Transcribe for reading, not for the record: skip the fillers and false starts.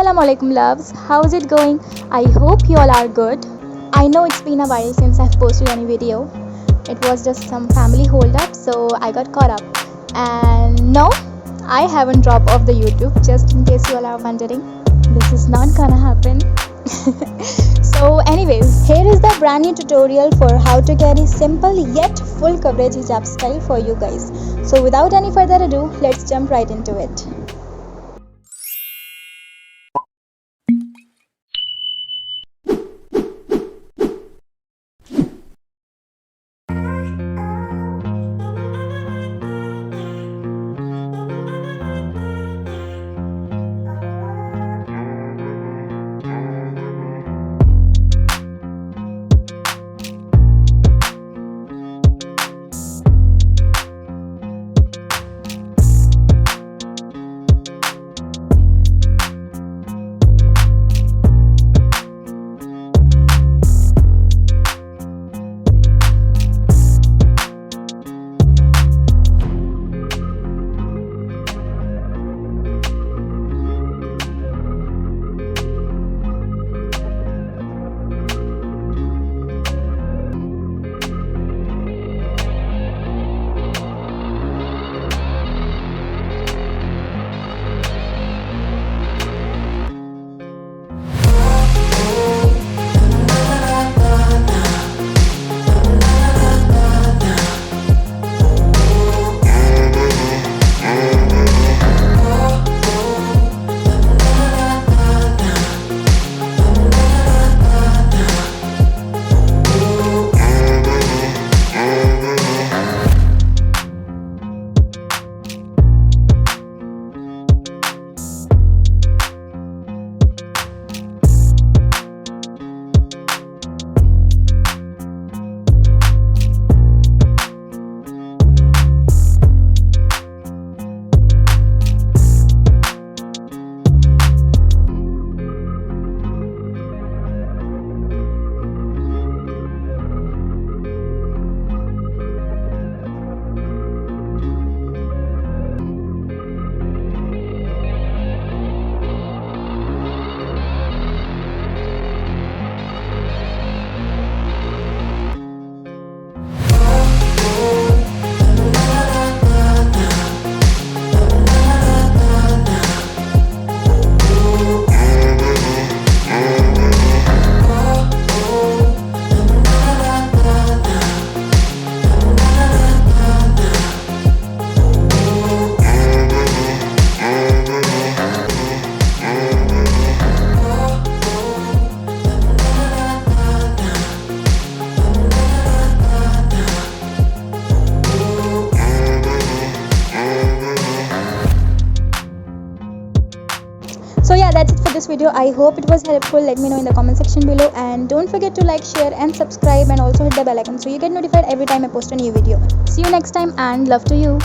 Assalamualaikum loves, how's it going? I hope you all are good. I know it's been a while since I've posted any video. It was just some family hold up, so I got caught up. And no, I haven't dropped off the YouTube, just in case you all are wondering. This is not gonna happen. So anyways, here is the brand new tutorial for how to carry simple yet full coverage hijab style for you guys. So without any further ado, let's jump right into it. So yeah, that's it for this video. I hope it was helpful. Let me know in the comment section below, and don't forget to like, share and subscribe, and also hit the bell icon so you get notified every time I post a new video. See you next time, and love to you.